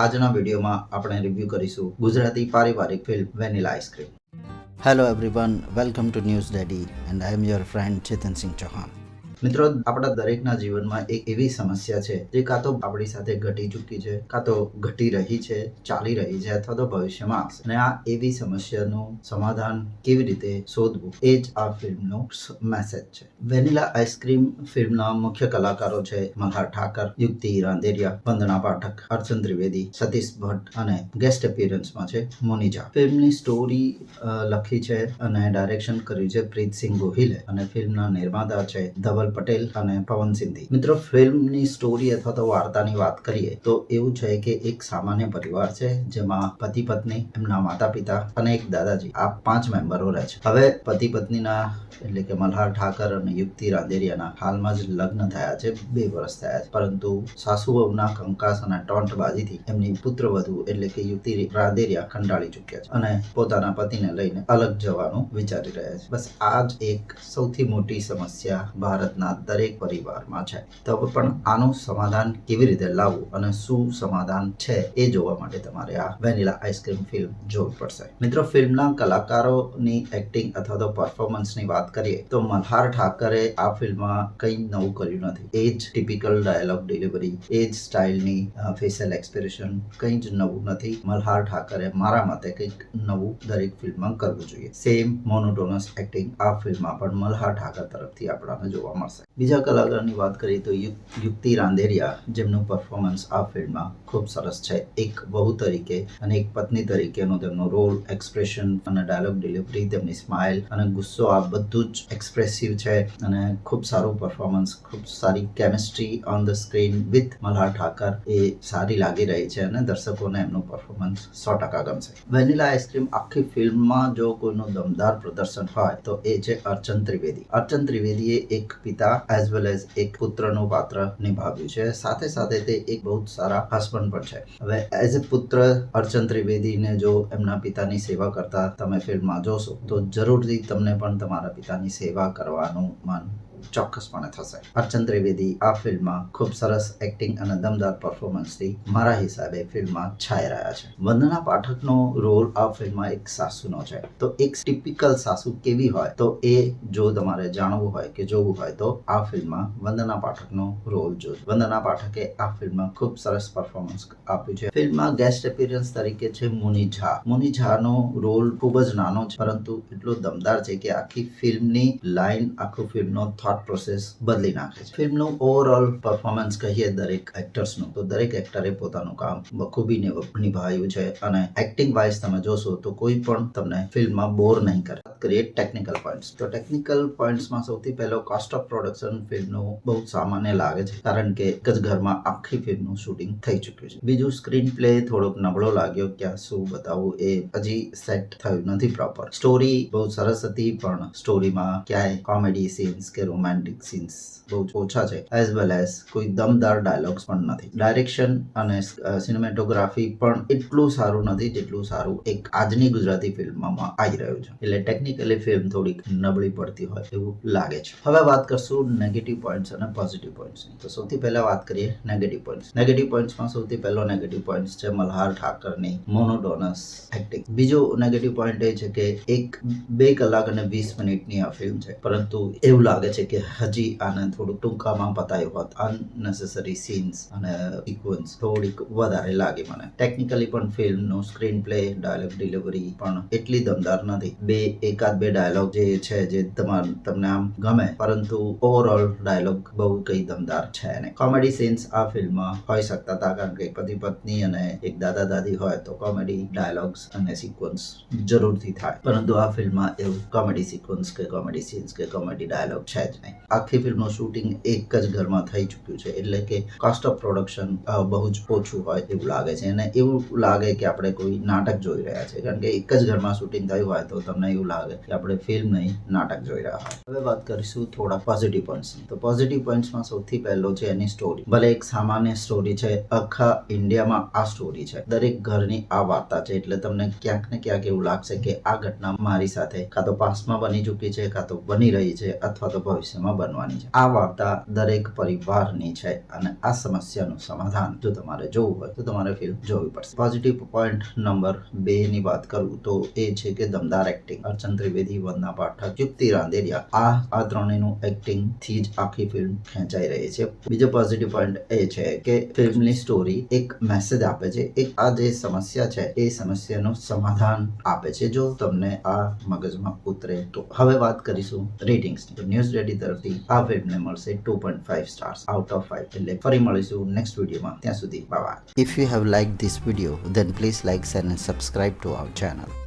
આજના વિડીયોમાં આપણે રિવ્યૂ કરીશું ગુજરાતી પારિવારિક film vanilla ice cream. Hello everyone, welcome to news daddy and I M your friend Chetansinh Chauhan. મિત્રો, આપણા દરેકના જીવનમાં એક એવી સમસ્યા છે જે કાં તો આપણી સાથે ઘટી ચૂકી છે, કાં તો ઘટી રહી છે, ચાલી રહી છે અથવા તો ભવિષ્યમાં આવશે. અને આ એવી સમસ્યાનું સમાધાન કેવી રીતે શોધવું એ જ આ ફિલ્મનો મેસેજ છે. વેનીલા આઈસ્ક્રીમ ફિલ્મના મુખ્ય કલાકારો છે મલ્હાર ઠાકર, યુક્તિ રાંદેરિયા, વંદના પાઠક, અર્ચન ત્રિવેદી, સતીશ ભટ્ટ અને ગેસ્ટ એપિયરન્સમાં છે મોની ઝા. ફિલ્મની સ્ટોરી લખી છે અને ડાયરેક્શન કર્યું છે પ્રીતસિંહ ગોહિલે અને ફિલ્મના નિર્માતા છે ધવલ પટેલ અને પવન સિંધી. મિત્રો, ફિલ્મની સ્ટોરી અથવા તો વાર્તાની વાત કરીએ તો એવું છે કે એક સામાન્ય પરિવાર છે જેમાં પતિ પત્ની, એમના માતા પિતા અને એક દાદાજી, આ 5 મેમ્બરો રહે છે. હવે પતિ પત્નીના એટલે કે મલ્હાર ઠાકર અને યુક્તિ રાંદેરિયાના હાલમાં જ લગ્ન થયા છે, 2 વર્ષ થયા છે. પરંતુ સાસુ વહુના કંકાસ અને ટોન્ટબાજીથી એમની પુત્રવધુ એટલે કે યુક્તિ રાંદેરિયા કંટાળી ચૂક્યા છે અને પોતાના પતિને લઈને અલગ જવાનું વિચારી રહ્યા છે. બસ આ જ એક સૌથી મોટી સમસ્યા ભારતના દરેક પરિવારમાં છે. તો પણ આનું સમાધાન કેવી રીતે લાવવું અને શું સમાધાન છે એ જોવા માટે તમારે આ વેનીલા આઈસ્ક્રીમ ફિલ્મ જોવી પડશે. મિત્રો, ફિલ્મના કલાકારોની એક્ટિંગ અથવા તો પરફોર્મન્સની વાત કરીએ તો મલ્હાર ઠાકરે આ ફિલ્મમાં કંઈ નવું કર્યું નથી. એ જ ટિપિકલ ડાયલોગ ડિલિવરી, એ જ સ્ટાઇલની ફેશિયલ એક્સપ્રેશન, કંઈ જ નવું નથી. મલ્હાર ઠાકરે મારા મતે કંઈક નવું દરેક ફિલ્મમાં કરવું જોઈએ. સેમ મોનોટોનસ એક્ટિંગ આ ફિલ્મમાં પણ મલ્હાર ઠાકર તરફથી આપણને જોવા મળશે. બીજા કલાકારની વાત કરીએ તો યુક્તિ રાંદેરિયા, જેમનું પરફોર્મન્સ આ ફિલ્મમાં ખૂબ સરસ છે. એક વહુ તરીકે અને એક પત્ની તરીકેનો તેમનો રોલ, એક્સપ્રેશન અને ડાયલોગ ડિલિવરી, તેમની સ્માઇલ અને ગુસ્સો, આ બધું જ એક્સપ્રેસિવ છે અને ખૂબ સારું પરફોર્મન્સ, ખૂબ સારી chemistry on the screen with Malhar Thakar એ સારી લાગી રહી છે અને દર્શકોને એમનું પરફોર્મન્સ 100% ગમશે. વેનીલા આઈસ્ક્રીમ આખી ફિલ્મમાં જો કોઈનું દમદાર પ્રદર્શન હોય તો એ છે અર્ચન ત્રિવેદી. અર્ચન ત્રિવેદીએ એક પિતા એઝ વેલ એઝ એક પુત્રનું પાત્ર નિભાવ્યું છે. સાથે સાથે તે એક બહુ જ સારા હસબન્ડ પણ છે. હવે એઝ એ પુત્ર અર્ચન ત્રિવેદીને જો એમના પિતાની સેવા કરતા તમે ફિલ્મમાં જોશો તો જરૂરથી તમને પણ તમારા પિતાની સેવા કરવાનું મન ચોક્કસપણે થશે. અર્ચન ત્રિવેદી આ ફિલ્મમાં ખૂબ સરસ એક્ટિંગ અને દમદાર પરફોર્મન્સથી મારા હિસાબે ફિલ્મમાં છાઈ રહ્યા છે. વંદના પાઠકનો રોલ આ ફિલ્મમાં એક સાસુનો છે. તો એક ટિપિકલ સાસુ કેવી હોય તો એ જો તમારે જાણવું હોય કે જોવું હોય તો આ ફિલ્મમાં વંદના પાઠકનો રોલ જોજો. વંદના પાઠકે આ ફિલ્મમાં ખૂબ સરસ પરફોર્મન્સ આપ્યું છે. ફિલ્મમાં ગેસ્ટ એપિયરન્સ તરીકે છે મોની ઝા. મોની ઝાનો રોલ ખૂબ જ નાનો છે પરંતુ એટલો દમદાર છે કે આખી ફિલ્મની લાઈન, આખું ફિલ્મનો થોટ પ્રોસેસ બદલી નાખે છે. ફિલ્મનું ઓવરઓલ પરફોર્મન્સ કહીએ દરેક એક્ટર્સનું તો દરેક એક્ટરે પોતાનું કામ બખૂબી નિભાવ્યું છે અને એક્ટિંગ વાઇઝ તમે જોશો તો કોઈ પણ તમને ફિલ્મમાં બોર નહીં કરે. કરીએ ટેકનિકલ પોઈન્ટ્સ તો ટેકનિકલ પોઈન્ટ્સમાં સૌથી પહેલો કોસ્ટ ઓફ પ્રોડક્શન ફિલ્મનું બહુ સામાન્ય લાગે છે કારણ કે એક જ ઘરમાં આખી ફિલ્મનું શૂટિંગ થઈ ચૂક્યું છે. બીજું, સ્ક્રીન પ્લે થોડોક નબળો લાગ્યો. ક્યાં શું બતાવવું એ હજી સેટ થયું નથી પ્રોપર. સ્ટોરી બહુ સરસ હતી પણ સ્ટોરીમાં ક્યાંય કોમેડી સીન્સ કે રોમેન્ટિક સીન્સ બહુ ઓછા છે. એઝ વેલ એઝ કોઈ દમદાર ડાયલોગ્સ પણ નથી. ડાયરેક્શન અને સિનેમેટોગ્રાફી પણ એટલું સારું નથી જેટલું સારું એક આજની ગુજરાતી ફિલ્મમાં આવી રહ્યું છે. એટલે ટેકનિકલી ફિલ્મ થોડીક નબળી પડતી હોય એવું લાગે છે. હવે વાત કરશું નેગેટિવ પોઈન્ટ્સ અને પોઝિટિવ પોઈન્ટ્સની. તો સૌથી પહેલા વાત કરીએ નેગેટિવ પોઈન્ટ્સ. નેગેટિવ પોઈન્ટ્સમાં સૌથી પહેલો નેગેટિવ પોઈન્ટ છે મલ્હાર ઠાકરની મોનોટોનસ એક્ટિંગ. બીજો નેગેટિવ પોઈન્ટ એ છે કે 2 કલાક અને 20 મિનિટની આ ફિલ્મ છે પરંતુ એવું લાગે છે કે હજી આને થોડુંક ટૂંકામાં પતાવ્યું હોત. અનનેસેસરી સીન્સ અને સિક્વન્સ થોડીક વધારે લાગી મને. ટેકનિકલી પણ ફિલ્મનું સ્ક્રીન પ્લે, ડાયલોગ ડિલિવરી પણ એટલી દમદાર નથી. એકાદ બે ડાયલોગ જે છે જે તમને આમ ગમે પરંતુ ઓવરઓલ ડાયલોગ બહુ કઈ દમદાર છે નહીં. કોમેડી સીન્સ આ ફિલ્મમાં હોઈ શકતા હતા કારણ કે પતિ પત્ની અને એક દાદા દાદી હોય તો કોમેડી ડાયલોગ્સ અને સિક્વન્સ જરૂરથી થાય પરંતુ આ ફિલ્મમાં એવું કોમેડી સિક્વન્સ કે કોમેડી સીન્સ કે કોમેડી ડાયલોગ છે જ નહીં. આખી ફિલ્મનું શૂટિંગ એક જ ઘરમાં થઈ ચૂક્યું છે એટલે કે કોસ્ટ ઓફ પ્રોડક્શન બહુ જ ઓછું હોય એવું લાગે છે અને એવું લાગે કે આપણે કોઈ નાટક જોઈ રહ્યા છે કારણ કે એક જ ઘરમાં શૂટિંગ થયું હોય તો તમને એવું લાગે કે આપણે ફિલ્મ નહીં નાટક જોઈ રહ્યા હોય. હવે વાત કરીશું થોડા પોઝિટિવ પોઈન્ટ્સની. તો પોઝિટિવ પોઈન્ટ્સમાં સૌથી પહેલો છે એની સ્ટોરી. ભલે એક સામાન્ય સ્ટોરી છે, આખા ઇન્ડિયામાં આ સ્ટોરી છે, દરેક ઘરની આ વાર્તા છે, એટલે તમને ક્યાંક ને ક્યાંક એવું લાગશે કે આ ઘટના મારી સાથે કાં તો પાસ્ટમાં બની ચૂકી છે, કાં તો બની રહી છે, અથવા તો ભવિષ્યમાં બનવાની છે. આ વાર્તા દરેક પરિવારની છે અને આ સમસ્યાનું સમાધાન જો તમારે જોવું હોય તો તમારે ફિલ્મ જોવી પડશે. પોઝિટિવ પોઈન્ટ નંબર 2 ની વાત કરું તો એ છે કે દમદાર એક્ટિંગ. અર્ચન ત્રિવેદી, વંદના પાઠક, યુક્તિ રાંદેરિયા, આ ત્રણેયનું એક્ટિંગ થી જ આખી ફિલ્મ ખેંચાઈ રહી છે. બીજો પોઝિટિવ પોઈન્ટ એ છે કે ફિલ્મની સ્ટોરી એક મેસેજ આપે છે, એક આ જે સમસ્યા છે એ સમસ્યાનું સમાધાન આપે છે જો તમને આ મગજમાં ઉતરે તો. હવે વાત કરીશું રેટિંગ્સની. તો ન્યૂઝ રેડી તરફથી આ ફિલ્મને મળશે 2.5 સ્ટાર્સ આઉટ ઓફ 5. એટલે ફરી મળીશું નેક્સ્ટ વિડીયોમાં. ત્યાં સુધી by. If you have liked this video, then please like, share and subscribe to our channel.